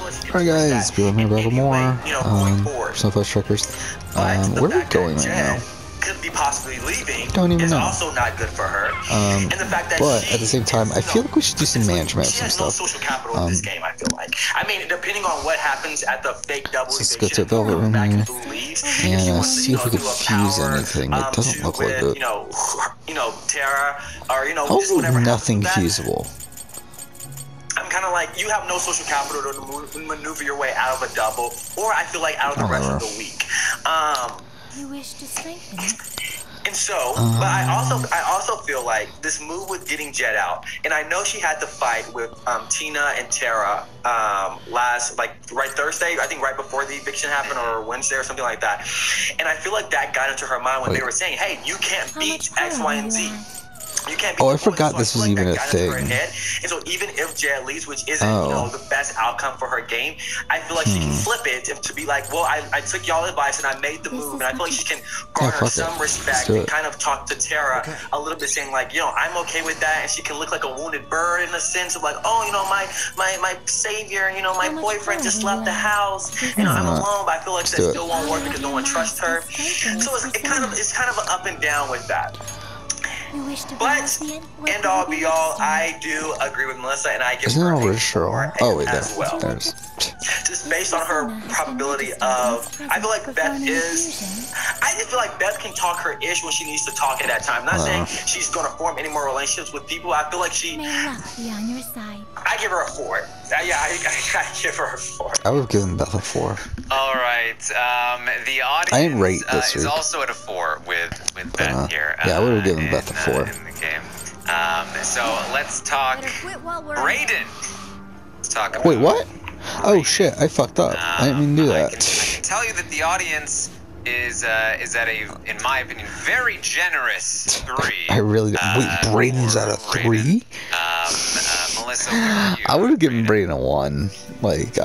Alright guys, be with me about more Snowflake Truckers. Where are we going right now? Could be possibly leaving. Don't even know. Also not good for her. And the fact that but at the same time, I feel like we should do some management of some stuff. stuff. Social capital in this game, I feel like. I mean, depending on what happens at the fake double let's go to the Velvet Room here and see if we can fuse anything. It doesn't look like it. Tara, or hopefully nothing fusible. I'm kind of like, you have no social capital to maneuver your way out of a double, or I feel like out of the rest of the week. You wish to strengthen it. And so, but I also feel like this move with getting Jet out, and I know she had to fight with Tina and Tara last, like, right Thursday, I think right before the eviction happened, or Wednesday or something like that. And I feel like that got into her mind when they were saying, hey, you can't beat X, Y, and Z. You can't I forgot this was even a thing. And so even if Jet leaves, which isn't the best outcome for her game, I feel like she can flip it to be like, well, I took y'all advice and I made the move, and I feel like she can garner some respect and kind of talk to Tara a little bit, saying like, I'm okay with that, and she can look like a wounded bird in a sense of like, my savior, my boyfriend just left the house, I'm alone, but I feel like that still won't work because no one trusts her. So it's kind of an up and down with that. But, end all be all, I do agree with Melissa, and I give her a 4 as well. Just based on her probability of, I feel like Beth is, I just feel like Beth can talk her ish when she needs to talk at that time. I'm not saying she's going to form any more relationships with people. I feel like I give her a 4. Yeah, I give her a 4. I would have given Beth a 4. All right, the audience I didn't rate this is week. Also at a 4 with Beth here. Yeah, I would have given Beth a 4. In the game. So let's talk Brayden. Let's talk about Wait, what? Oh shit, I fucked up. I didn't mean to do that. I can tell you that the audience is at a, in my opinion, very generous 3. I really wait, Brayden's at a 3? Melissa, where are you? I would have given Brayden a 1. Like,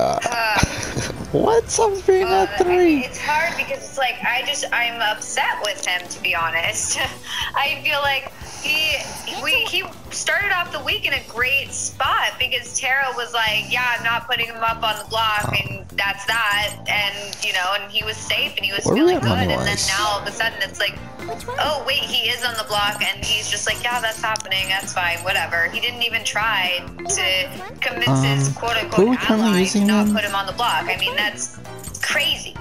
what? Someone's Brayden at 3? It's hard because it's like, I'm upset with him, to be honest. I feel like he started off the week in a great spot because Tara was like, yeah, I'm not putting him up on the block, and that's that, and and he was safe and he was feeling good, and then now all of a sudden it's like, oh wait, he is on the block, and he's just like, yeah, that's happening, that's fine, whatever. He didn't even try to convince his quote-unquote ally to not put him on the block. I mean, that's crazy.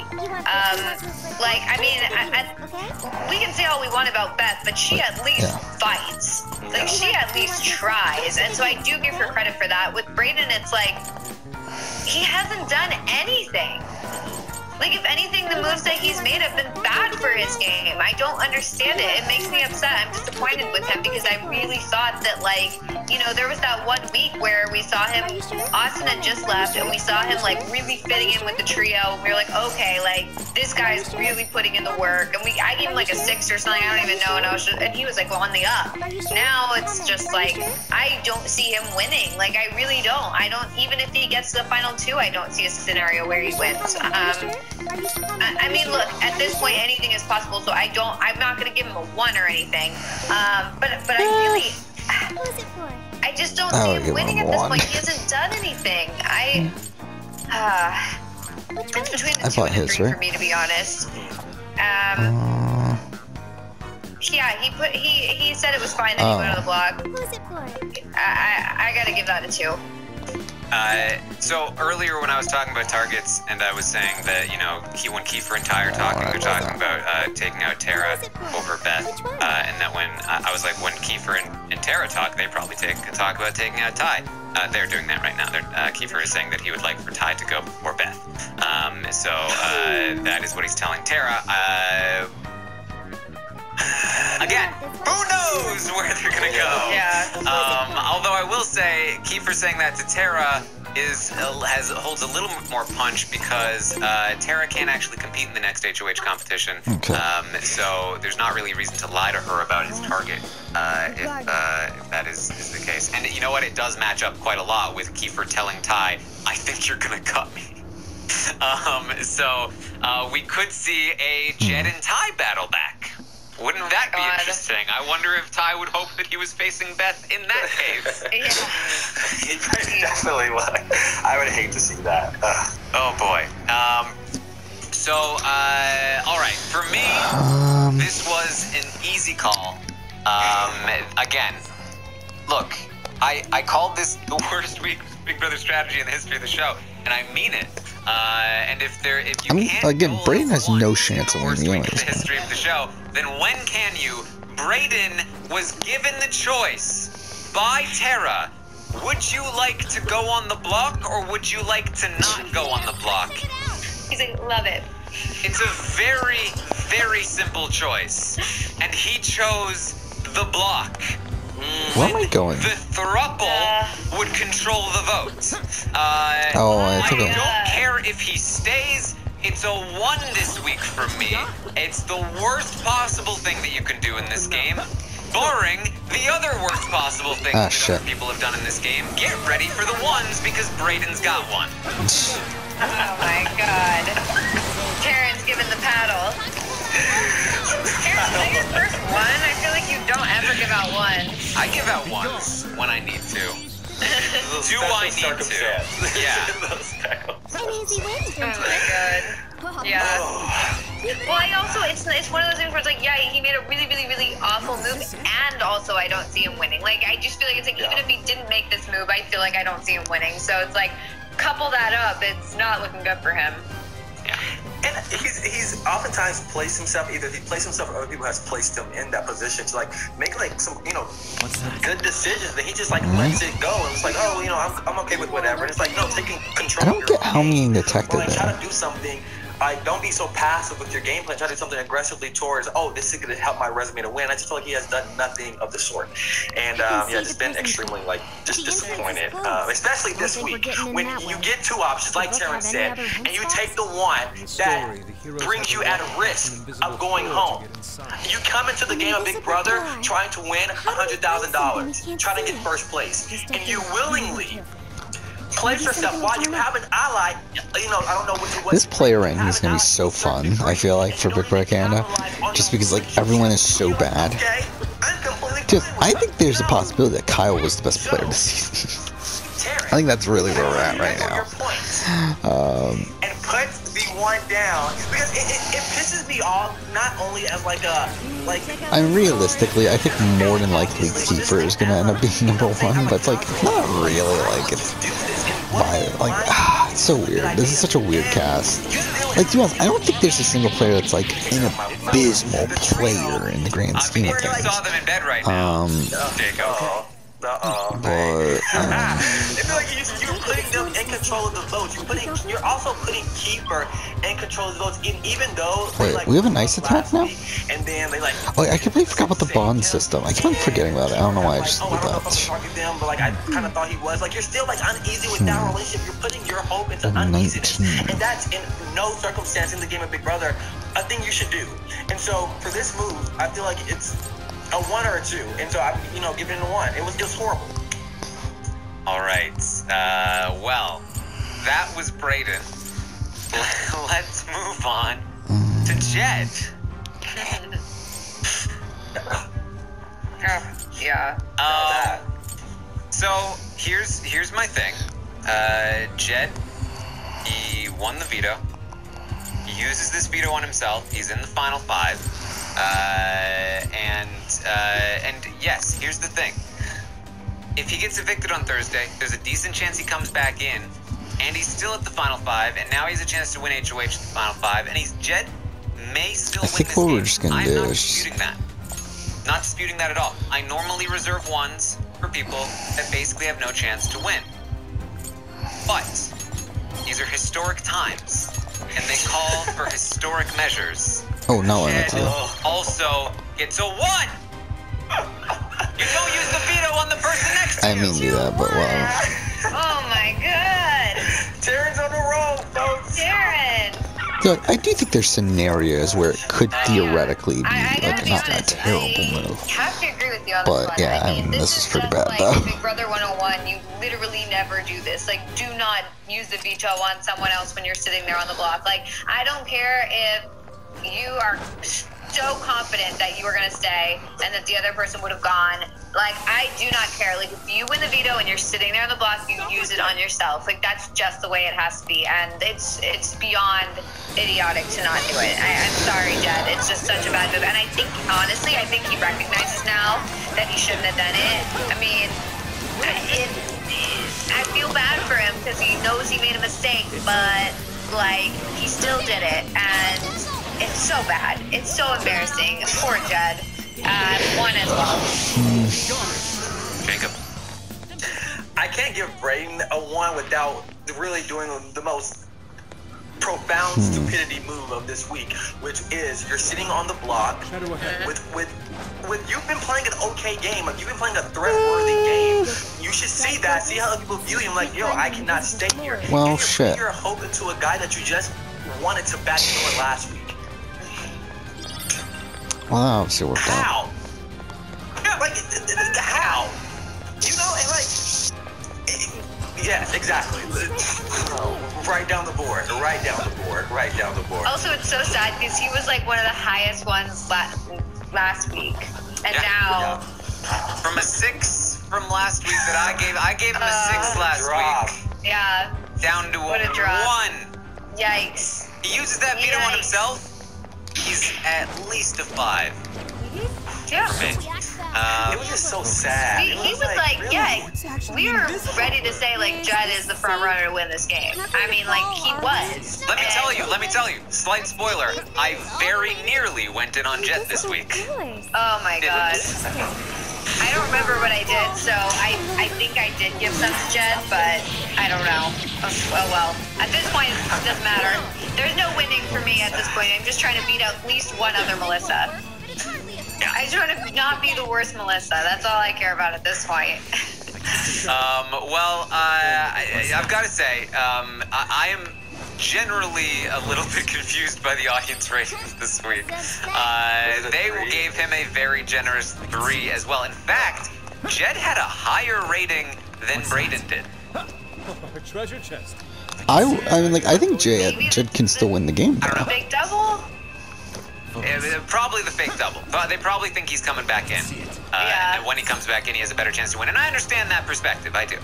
We can say all we want about Beth, but she at least fights. Like, she at least tries, and so I do give her credit for that. With Brayden, it's like, he hasn't done anything. Like, if anything, the moves that he's made have been bad for his game. I don't understand it. It makes me upset. I'm disappointed with him because I really thought that, like, there was that one week where we saw him, Austin had just left, and we saw him, like, really fitting in with the trio. We were like, okay, like, this guy's really putting in the work. And I gave him, like, a 6 or something. I don't even know. And he was, like, on the up. Now it's just, like, I don't see him winning. Like, I really don't. Even if he gets to the final 2, I don't see a scenario where he wins. I mean, look, at this point, anything is possible, so I'm not going to give him a 1 or anything. But I really, I just don't see him winning at this point. He hasn't done anything. It's between the 2 and the 3 for me, to be honest. Yeah, he said it was fine that he went on the block. I got to give that a 2. So earlier when I was talking about targets, and I was saying that, when Kiefer and Ty are talking, they're talking about taking out Tara over Beth, and that when I was like, when Kiefer and Tara talk, they probably talk about taking out Ty. They're doing that right now. Kiefer is saying that he would like for Ty to go before Beth. So that is what he's telling Tara. Again, who knows where they're gonna go? Yeah. Although I will say, Kiefer saying that to Tara holds a little more punch because Tara can't actually compete in the next HOH competition. Okay. So there's not really a reason to lie to her about his target if that is the case. And you know what? It does match up quite a lot with Kiefer telling Ty, "I think you're gonna cut me." So we could see a Jet and Ty battle back. Wouldn't that be interesting? I wonder if Ty would hope that he was facing Beth in that case. He definitely would. I would hate to see that. Oh boy. All right. For me, this was an easy call. Again, look, I called this the worst Big Brother strategy in the history of the show, and I mean it. And if you can't again, Brayden has no chance of winning winning the history of the show, then when can you? Brayden was given the choice by Tara. Would you like to go on the block, or would you like to not go on the block? He's like, love it. It's a very, very simple choice, and he chose the block. Where am I going? The throuple would control the vote. I don't care if he stays. It's a 1 this week for me. It's the worst possible thing that you can do in this game, barring the other worst possible thing that other people have done in this game. Get ready for the 1s because Brayden's got one. Oh my god. Terrence giving the paddle. Terrence, is that your first one? I feel like you don't ever give out ones. I give out ones when I need to. Do I need to? Yeah. Oh my god. Yeah. Well, I also, it's one of those things where it's like, yeah, he made a really, really, really awful move, and also I don't see him winning. Like, I just feel like it's like, even if he didn't make this move, I feel like I don't see him winning. So it's like, couple that up, it's not looking good for him. Yeah. And he's oftentimes placed himself, either he placed himself or other people has placed him in that position to like make like some, good decisions, but he just like lets it go and it's like, oh, I'm okay with whatever. And it's like, no, taking control. I don't get how I'm being detected there. Try to do something. Don't be so passive with your gameplay. Try to do something aggressively towards, this is going to help my resume to win. I just feel like he has done nothing of the sort. And, just been extremely, just disappointed. Especially this week, when you get 2 options, like Terrence said, and you take the one that brings you at a risk of going home. You come into the game of Big Brother trying to win $100,000, trying to get first place, and you willingly place yourself while you have an ally. I don't know what this player right here is gonna be so fun. I feel like for Big Brother Canada, just because like everyone is so bad. Dude, I think there's a possibility that Kyle was the best player this season. I think that's really where we're at right now. And put the one down because it pisses me off. Not only as realistically, I think more than likely Kiefer is gonna end up being #1, but it's like not really like it's. It's so weird. This is such a weird cast. Like, to be honest, I don't think there's a single player that's like an abysmal player in the grand scheme of things. I saw them in bed right now. Jacob. But I feel like you're putting them in control of the votes. You're also putting Kiefer in control of the votes, even though. Wait, we have a nice attack now? And then they I completely forgot about the bond system. I keep on forgetting about it. I don't know why I just did that. But I kind of thought he was you're still uneasy with that relationship. You're putting your hope into uneasiness, and that's in no circumstance in the game of Big Brother a thing you should do. And so for this move, I feel like it's a 1 or a 2, and so I, give it a 1. It was horrible. All right. Well, that was Brayden. Let's move on to Jed. Yeah. So here's my thing. Jed, he won the veto. He uses this veto on himself. He's in the final 5. And yes, here's the thing. If he gets evicted on Thursday, there's a decent chance he comes back in, and he's still at the final 5, and now he has a chance to win HOH at the final 5, and Jed may still win this game. We're just gonna I'm not disputing that. Not disputing that at all. I normally reserve 1s for people that basically have no chance to win. But these are historic times, and they call for historic measures. Oh, no, I meant to. Also gets a 1! You don't use the veto on the person next to you! I mean do that, but well. Oh my god! Terrence on the roll, folks! Terrence! Look, I do think there's scenarios where it could theoretically be not a terrible move. I have to agree with you on but this one. Yeah, I mean, this is pretty bad though. Big Brother 101, you literally never do this. Do not use the veto on someone else when you're sitting there on the block. I don't care if you are so confident that you were gonna stay and that the other person would have gone. Like, I do not care. Like, if you win the veto and you're sitting there on the block, you use it on yourself. Like, that's just the way it has to be. And it's beyond idiotic to not do it. I'm sorry, Jed. It's just such a bad move. And I think, honestly, I think he recognizes now that he shouldn't have done it. I mean, I feel bad for him because he knows he made a mistake, but, like, he still did it. And it's so bad. It's so embarrassing. Poor Jed. One as well. Jacob. I can't give Brayden a 1 without really doing the most profound stupidity move of this week, which is you're sitting on the block with you've been playing an okay game, like you've been playing a threat-worthy game. You should see that, see how people view you. Like, yo, I cannot stay here. Well, shit. You're hoping to a guy that you just wanted to backdoor last week. Well, that obviously worked out. How? Yeah, like, how? You know, and like, yes, exactly. Right down the board, right down the board, right down the board. Also, it's so sad because he was like one of the highest ones last week, and now from a 6 from last week that I gave him a 6 last week. Yeah. Down to what a drop. 1. Yikes. He uses that veto on himself. He's at least a 5. Yeah. It was just so sad. He was like, really? Yeah, we were ready to say, like, Jed is the front runner to win this game. I mean, like, he was. Let me tell you, slight spoiler, I very nearly went in on Jed this week. Oh my god. I don't remember what I did, so I think I did give some to Jed, but I don't know. Oh well. At this point, it doesn't matter. There's no winning for me at this point. I'm just trying to beat out at least one other Melissa. I just want to not be the worst Melissa. That's all I care about at this point. Well, I've got to say, I am generally a little bit confused by the audience ratings this week. They gave him a very generous 3 as well. In fact, Jed had a higher rating than Brayden did. Treasure chest. I mean, like, I think Jed can still win the game. I don't know. Big double? Probably the fake double. They probably think he's coming back in. And when he comes back in, he has a better chance to win. And I understand that perspective. I do.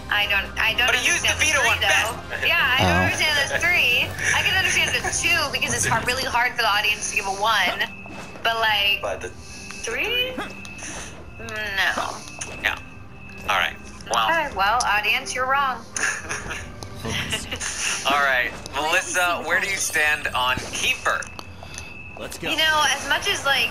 I don't. But he used the veto on Beth. Yeah, I don't understand this 3. I can understand the 2 because it's really hard for the audience to give a 1. But like, 3? No. Yeah. All right. Well. Okay, well, audience, you're wrong. All right, Melissa, where do you stand on Kiefer? Let's go. You know, as much as like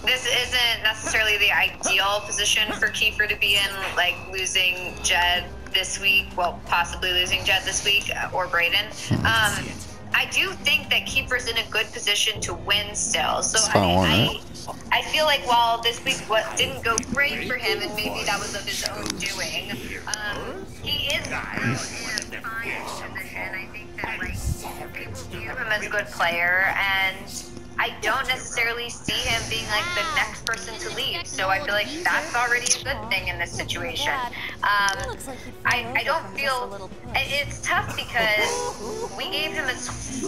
this isn't necessarily the ideal position for Kiefer to be in, like losing Jed this week, well, possibly losing Jed this week, or Brayden. I do think that Kiefer's in a good position to win still. So I feel like while this week didn't go great for him, and maybe that was of his own doing, he is in a fine position. I think that like people view him as a good player, and I don't necessarily see him being like the next person to leave. So I feel like that's already a good thing in this situation. I don't feel it's tough because we gave him it's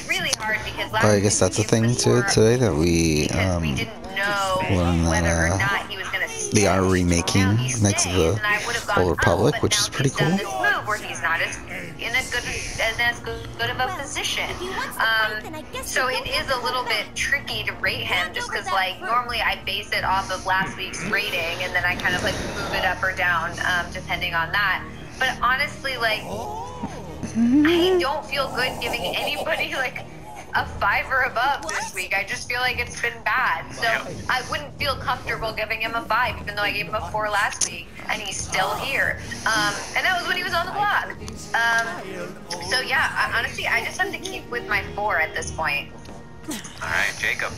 really hard because last I guess that's the thing too today that we didn't know whether or not he was going to stay. They are remaking Knights of the Old Republic, which is pretty cool. This move where he's not as good of a position. So it is a little bit tricky to rate him just because like normally I base it off of last week's rating and then I kind of like move it up or down depending on that. But honestly, like I don't feel good giving anybody like a 5 or above this week. I just feel like it's been bad. So I wouldn't feel comfortable giving him a 5 even though I gave him a 4 last week and he's still here. And that was when he was on the block. So yeah, honestly, I just have to keep with my 4 at this point. All right, Jacob.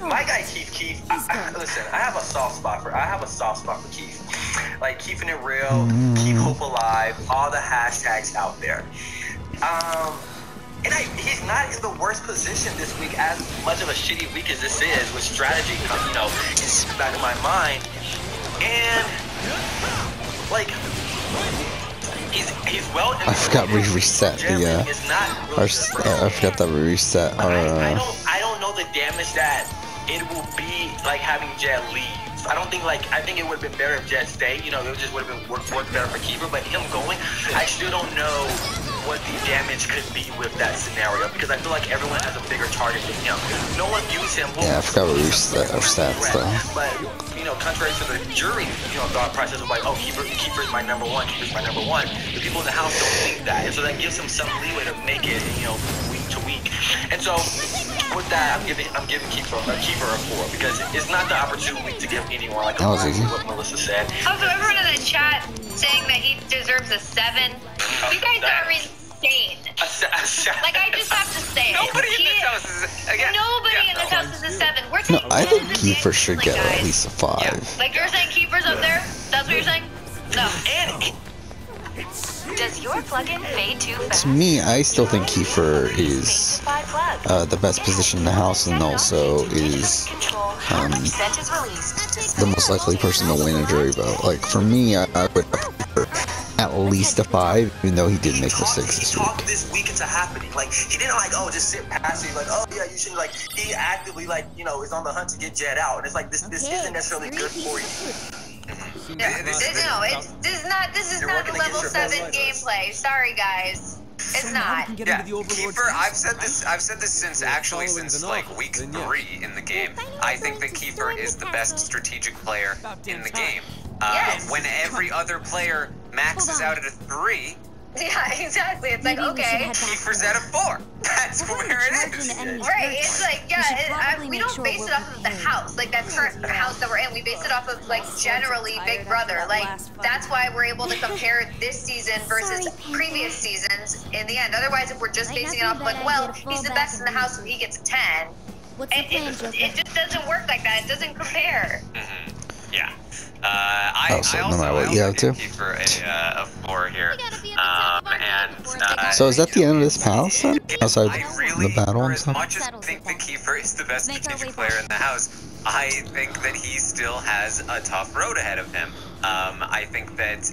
My guy Keith. Listen, I have a soft spot for Keith. Like keeping it real, keep hope alive, all the hashtags out there. And he's not in the worst position this week, as much of a shitty week as this is, with strategy, is back in my mind. And like he's well. I forgot we reset the. I forgot that we reset our. I don't know the damage that it will be like having Jed leave. I don't think like I think it would have been better if Jed stayed. You know, it just would have been worked better for Kiefer. But him going, I still don't know what the damage could be with that scenario because I feel like everyone has a bigger target than him. No one views him. Yeah, I forgot what we our stats though. But you know, contrary to the jury, thought process of like, oh, Kiefer's my number one. Kiefer's my number one. The people in the house don't think that, and so that gives him some leeway to make it, week to week. And so with that, I'm giving Kiefer a 4 because it's not the opportunity to give anyone like what Melissa said. Also, everyone in the chat saying that he deserves a 7. You guys are insane. Like I just have to say, nobody in this house is in this house is a 7. We're no, I think Kiefer should get at least a 5. Yeah. Like you're saying, Kiefer's up there. That's what you're saying. No. Does your plug-in fade too fast? To me, I still think Kiefer is the best position in the house and also is the most likely person to win a jury vote. Like, for me, I would prefer at least a 5, even though he did make mistakes this week. This week into happening. Like, he didn't just sit passive, like, oh yeah, you should, like, he actively, is on the hunt to get Jed out. And it's like, this isn't necessarily good for you. This is not the level 7 gameplay. Sorry, guys. It's not. Yeah, Kiefer, I've said this since like week 3 in the game. I think that Kiefer is the best strategic player in the game. When every other player maxes out at a 3. Yeah, exactly. It's like, okay. Kiefer's at a 4. That's where it is. Right. It's like, we don't base it off of the house. Like, that current house that we're in. We base it off of, like, generally Big Brother. Like, that's why we're able to compare this season versus previous seasons in the end. Otherwise, if we're just basing it off, like, well, he's the best in the house, so he gets a 10. It just doesn't work like that. It doesn't compare. Yeah. No matter what you have to. Kiefer a 4 here. So is that the end of this house then? Outside the battle and stuff? As much as I think that Kiefer is the best strategic player in the house, I think that he still has a tough road ahead of him. I think that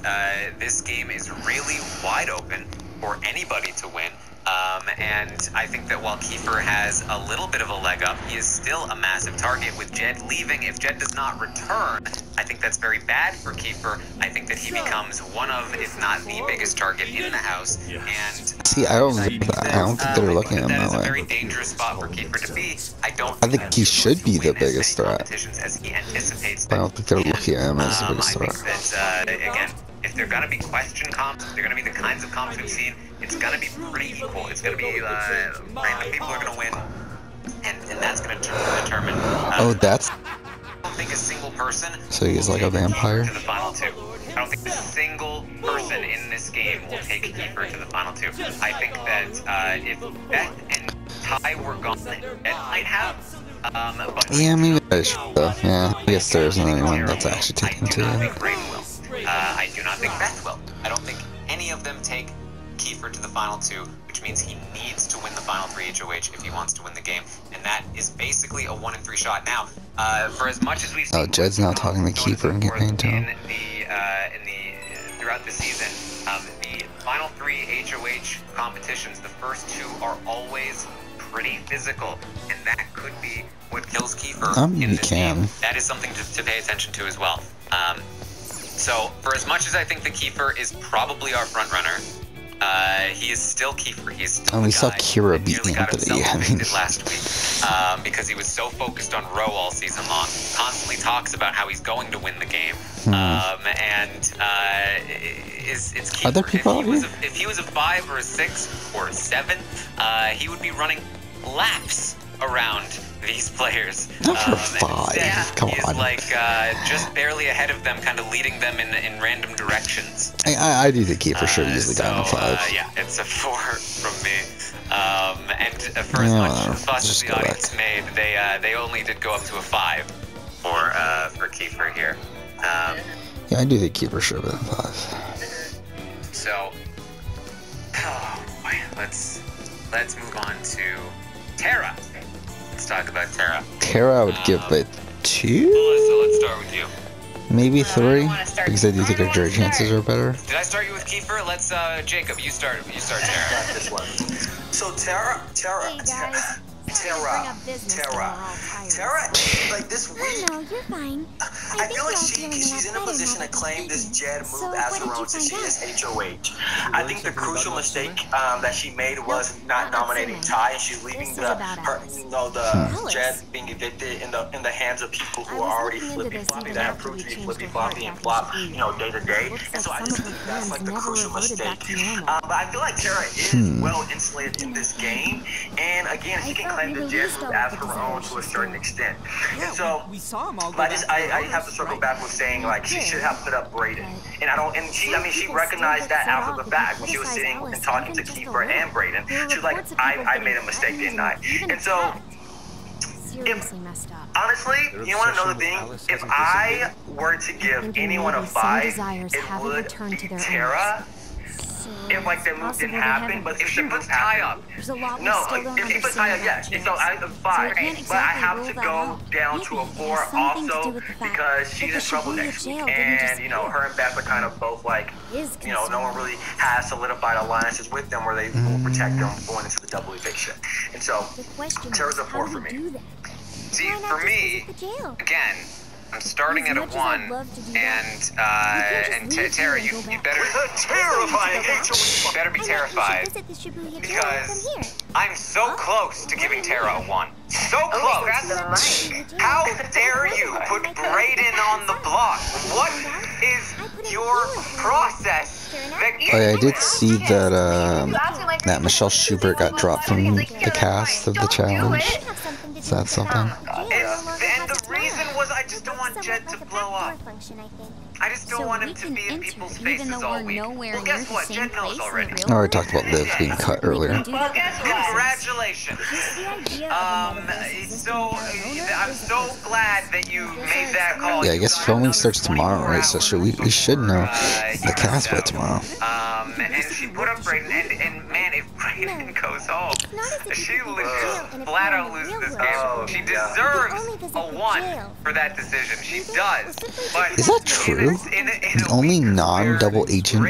this game is really wide open for anybody to win. And I think that while Kiefer has a little bit of a leg up, he is still a massive target with Jed leaving. If Jed does not return, I think that's very bad for Kiefer. I think that he becomes one of, if not the biggest target in the house. And see, I don't think they're looking at him that way. That is a very dangerous spot for Kiefer to be. I think he should be the biggest threat. As he anticipates. But I don't think they're looking at him as the biggest threat. I think that, again, if they're going to be question comps, if they're going to be the kinds of comps we've seen, it's going to be pretty equal. It's going to be random people are going to win, and that's going to determine. That's. I don't think a single person. So he's like a vampire. To the final 2. I don't think a single person in this game will take Kiefer to the final 2. I think that if Beth and Ty were gone, Beth might have. But yeah, maybe that's true. Yeah, I guess there isn't anyone that's actually taken to him. I do not think Beth will. I don't think any of them take Kiefer to the final 2, which means he needs to win the final 3 HOH if he wants to win the game, and that is basically a 1 in 3 shot. Now, for as much as we've seen, Jed's now talking to Kiefer and getting into him. Throughout the season, the final 3 HOH competitions, the first 2 are always pretty physical, and that could be what kills Kiefer in this game. That is something to pay attention to as well. So, for as much as I think that Kiefer is probably our front runner, he is still Kiefer. He's still we saw Kira beat Anthony. Last week, because he was so focused on Roe all season long. Constantly talks about how he's going to win the game, it's Kiefer. Are there people if he was a 5 or a 6 or a 7, he would be running laps around these players. Not for 5. Come on. He's like just barely ahead of them, kind of leading them in random directions. I do think Kiefer should have easily gotten a 5. Yeah, it's a 4 from me. And for as much fuss as the audience made, they only did go up to a 5 for Kiefer here. Yeah, I do think Kiefer should have been 5. So, oh boy, let's move on to Tara. Let's talk about Tara. Tara, I would give it 2? Melissa, let's start with you. Maybe 3, because I do think our jury chances are better. Did I start you with Kiefer? Let's, Jacob, you start Tara. This one. So Tara, Tara, like this week, No, you're fine. I feel like she's in a position to claim this Jed move as her own since she is HOH. I think the crucial mistake that she made was not nominating Ty, and she's leaving the Jed being evicted in the hands of people who are already flippy floppy, that have proved to be flippy floppy and flop, day to day. And so I just think that's like the crucial mistake. But I feel like Tara is well insulated in this game, and again, she can claim the Jed move as her own to a certain extent. And so, I have to circle back with saying like she should have put up Brayden, and she recognized that after the fact when she was sitting and talking to Kiefer and Brayden. She was like, I made a mistake, didn't I? And so, honestly, you want to know the thing? If I were to give anyone a 5, it would be Tara. If like that move didn't happen, but if she puts Ty up, if she puts Ty up, yes, so I have a 5, but I have to go down to a 4 also because she's in trouble next week, and her and Beth are kind of both like, no one really has solidified alliances with them where they will protect them going into the double eviction, and so Tara's a 4 for me. See, for me, again, I'm starting at a 1, and Tara, you better be terrified because I'm so close to giving Tara a 1. So close. How dare you put Brayden on the block? What is your process? I did see that Michelle Schubert got dropped from the cast of the challenge. Is that something? And the reason was I just don't want Jed to blow up. I just don't want him to be in people's faces all week. Well, guess what? Jed knows already. I already talked about Liv being cut earlier. Well, guess what? Congratulations. I'm so glad that you made that call. Yeah, I guess filming starts tomorrow, right? So we should know the cast by tomorrow. And she put up Brayden, and man, if Brayden goes home, she flat out loses this game. She deserves a 1 for that decision. She does. But is that true? The only non-double agent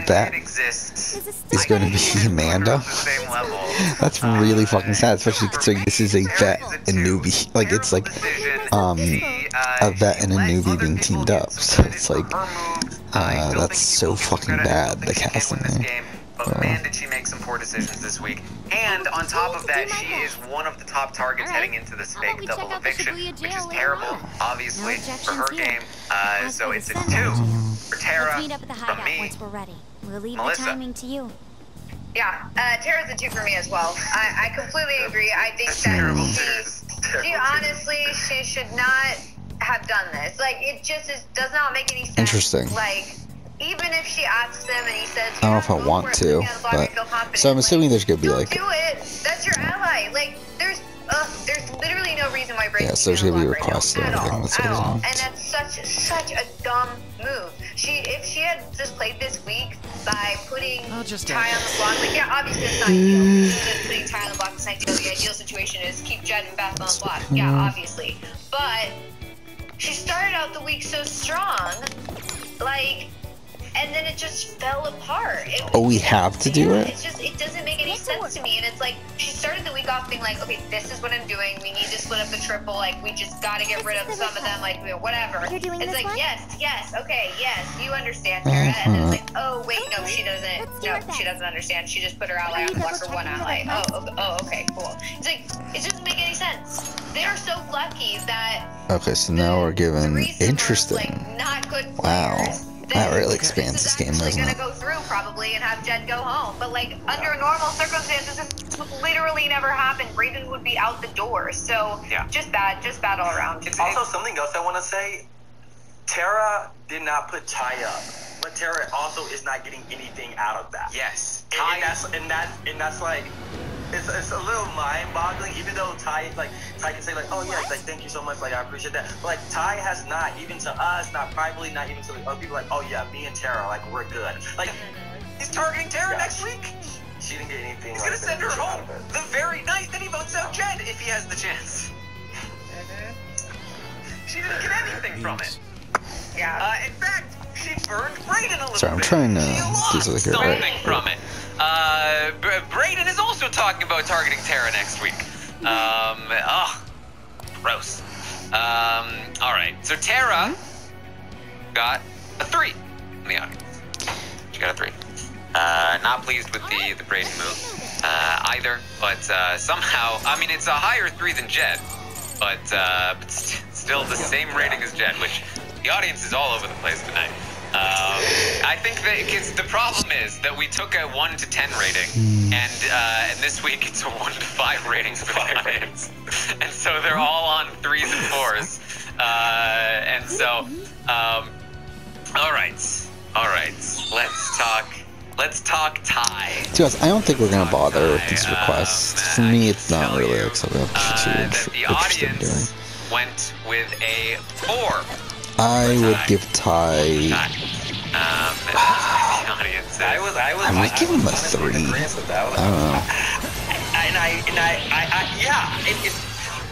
that is going to be Amanda? That's really fucking sad, especially considering this is a vet and newbie. Like, it's like a vet and a newbie being teamed up. So it's like, that's so fucking bad, the casting there. But man, did she make some poor decisions this week. And on top of that, she is one of the top targets heading into this fake double eviction, which is terrible, obviously, for her game. So it's a 2 for Tara from me. Melissa. Yeah, Tara's a 2 for me as well. I completely agree. I think that she honestly, she should not have done this. Like, it just does not make any sense. Interesting. Like, even if she asks him and he says, I don't know if I want to, but so I'm assuming there's gonna be like, do it. That's your ally. Like, there's literally no reason why Brayden. Yeah, so there's gonna be requests and everything. At all. And that's such a dumb move. If she had just played this week by putting Ty on the block, like, yeah, obviously it's not ideal. Just putting Ty on the block is not ideal. The ideal situation is keep Jed and Beth on the block. Yeah, obviously. But she started out the week so strong, like. And then it just fell apart. We have to do it? It doesn't make any sense to me. And it's like, she started the week off being like, okay, this is what I'm doing. We need to split up the triple. Like, we just got to get rid of some of them. Like, whatever. It's like, yes, okay, yes, you understand, Tara. And then it's like, oh, wait, no, she doesn't. No, she doesn't understand. She just put her ally on the block for one ally. Oh, okay, cool. It's like, it doesn't make any sense. They are so lucky that. Okay, so now we're given interesting. Like, not good players. Wow. That really expands this game, doesn't it? Gonna go through probably and have Jed go home, but like under normal circumstances, this would literally never happen. Brayden would be out the door. So just bad all around. It's also something else I want to say. Tara did not put Ty up, but Tara also is not getting anything out of that. Yes, and that's like. It's a little mind-boggling, even though Ty can say like, oh yeah, like thank you so much, like I appreciate that. But like Ty has not, even to us, not privately, not even to the other people, like, oh yeah, me and Tara, like we're good. Like he's targeting Tara next week. She didn't get anything. He's gonna send her home the very night that he votes out Jed if he has the chance. She didn't get anything from it. Yeah. In fact, she burned Brayden a little bit. Sorry, I'm trying to do something from it. Brayden is also talking about targeting Tara next week. Oh, gross. All right. So Tara got a 3 in the audience. She got a 3. Not pleased with the Brayden move either, but somehow, I mean, it's a higher 3 than Jed, but still the same rating as Jed, which the audience is all over the place tonight. I think that the problem is that we took a 1 to 10 rating, and this week it's a 1 to 5 rating for the audience, and so they're all on 3s and 4s, and so, all right, let's talk Ty. To be honest, I don't think we're gonna bother with these requests. For me, it's not really like something I'm too interested in doing. Went with a 4. I would give Ty. I might give him a 3. I don't know.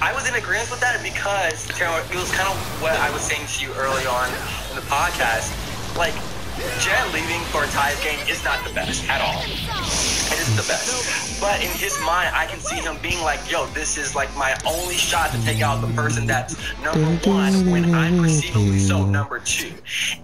I was in agreement with that because it was kind of what I was saying to you early on in the podcast. Like, Jed leaving for Ty's game is not the best at all. It isn't the best. But in his mind, I can see him being like, yo, this is like my only shot to take out the person that's number 1 when I'm perceivably so number 2.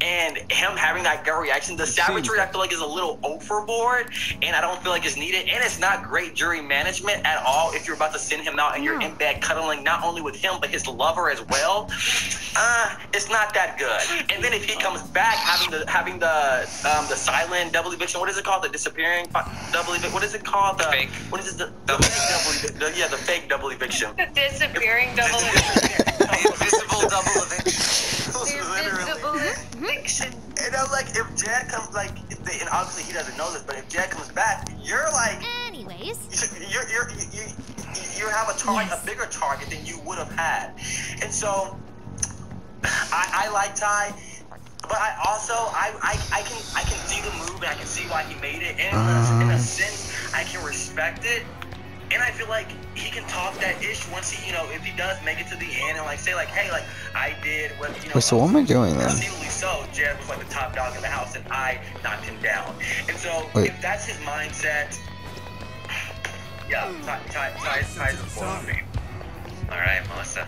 And him having that gut reaction, the savagery I feel like is a little overboard, and I don't feel like it's needed. And it's not great jury management at all if you're about to send him out and you're in bed cuddling not only with him but his lover as well. It's not that good. And then if he comes back having the silent double eviction, what is it called? The disappearing double eviction. What is it called? The fake. What is it? The fake double eviction. The fake double eviction. The disappearing double eviction. The invisible double eviction. The invisible eviction. And I'm like, if Jed comes, like, and obviously he doesn't know this, but if Jed comes back, you're like, anyways, you have a target, a bigger target than you would have had, and so I like Ty. But I also I can see the move and I can see why he made it, and in a sense I can respect it, and I feel like he can talk that ish once he, if he does make it to the end and like say like, hey, like I did what Wait, so what am I doing then? Conceivably so, Jed was like the top dog in the house and I knocked him down, and so if that's his mindset, yeah, Ty's a 4 for me. All right, Melissa.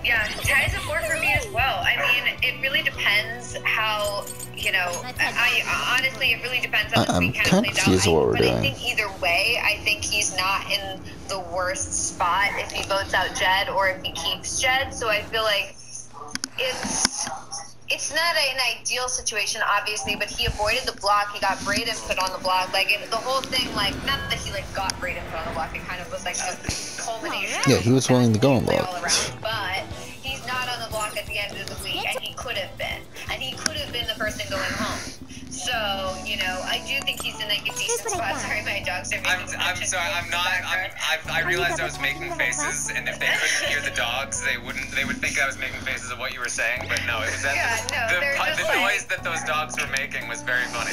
Yeah, Ty's a 4 for me as well. I mean, it really depends how, I honestly, it really depends how this week kind of plays out. But I think either way, I think he's not in the worst spot if he votes out Jed or if he keeps Jed. So I feel like it's not an ideal situation, obviously, but he avoided the block. He got Brayden put on the block. Like, the whole thing, like, not that he, like, got Brayden put on the block. It kind of was, like, a culmination. Yeah, he was willing to go on block. But he's not on the block at the end of the week, and he could have been. And he could have been the person going home. So, I do think he's in, like, a decent spot. Sorry, my dogs are making I'm sorry, I realized I was making faces, and if they couldn't hear the dogs, they would think I was making faces of what you were saying, but no, it was that the noise that those dogs were making was very funny.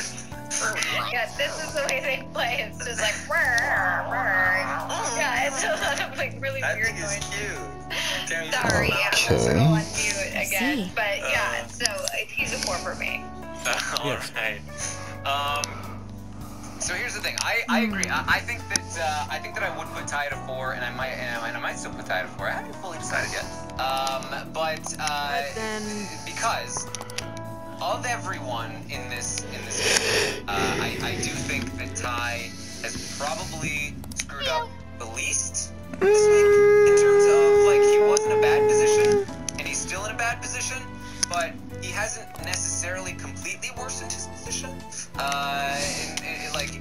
Yeah, this is the way they play. It's just like, rrr, rrr. Yeah, it's a lot of, like, really weird noise. Cute. Sorry, I'm going to go on mute again. But, yeah, so he's a 4 for me. All right. So here's the thing. I agree. I think that I would put Ty at a 4, and I might still put Ty at a 4. I haven't fully decided yet. But because of everyone in this game, I do think that Ty has probably screwed up the least this week in terms of, like, he was in a bad position, and he's still in a bad position, but he hasn't necessarily completely worsened his position.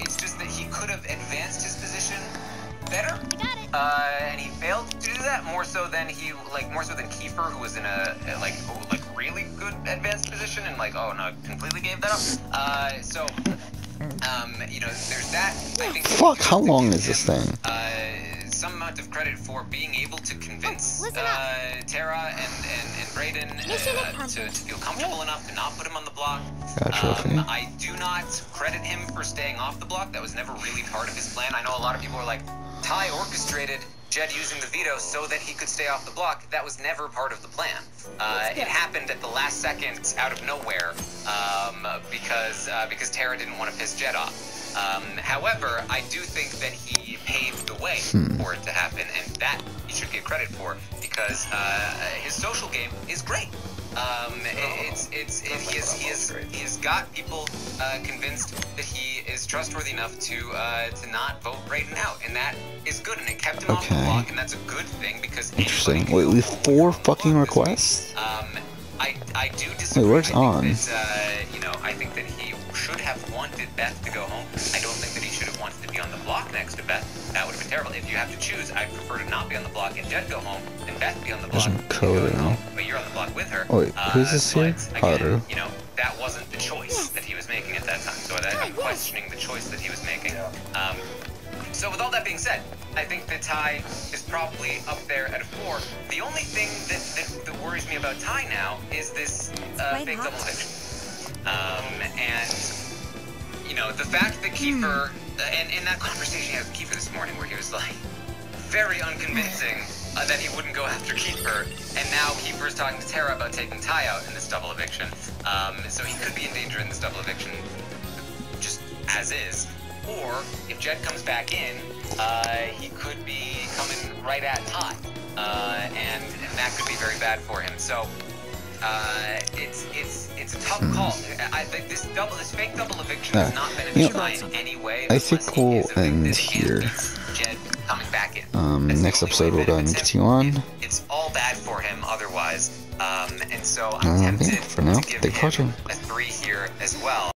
It's just that he could have advanced his position better. And he failed to do that more so than Kiefer, who was in a really good advanced position and completely gave that up. There's that. I think. Fuck, how long is this thing? Some amount of credit for being able to convince Tara and Brayden to feel comfortable enough to not put him on the block. Gotcha, I do not credit him for staying off the block. That was never really part of his plan. I know a lot of people are like, Ty orchestrated Jed using the veto so that he could stay off the block. That was never part of the plan. It happened at the last second out of nowhere because Tara didn't want to piss Jed off. However, I do think that he paved the way for it to happen, and that he should get credit for, because his social game is great. He has got people convinced that he is trustworthy enough to not vote Brayden out, and that is good, and it kept him off the block, and that's a good thing, because interesting. Wait, we have 4 fucking requests? I do disagree. Wait, where's On? I think that he should have wanted Beth to go home. I don't think that he should have wanted to be on the block next to Beth. That would have been terrible. If you have to choose, I'd prefer to not be on the block and Jed go home, and Beth be on the block. But you're on the block with her. Oh, wait, who's this here? Again, that wasn't the choice that he was making at that time. So I'm questioning the choice that he was making. So with all that being said, I think that Ty is probably up there at a 4. The only thing that worries me about Ty now is this big double eviction. And the fact that Kiefer, and in that conversation he had with Kiefer this morning, where he was like very unconvincing that he wouldn't go after Kiefer, and now Kiefer is talking to Tara about taking Ty out in this double eviction. So he could be in danger in this double eviction, just as is. Or if Jed comes back in, he could be coming right at Ty, and that could be very bad for him. So it's a tough call. I think this fake double eviction is not beneficial in any way. I think we'll end here. Jed coming back in. Next episode we'll go ahead and continue on. It's all bad for him otherwise, and so I'm tempted for now, to give him a 3 here as well.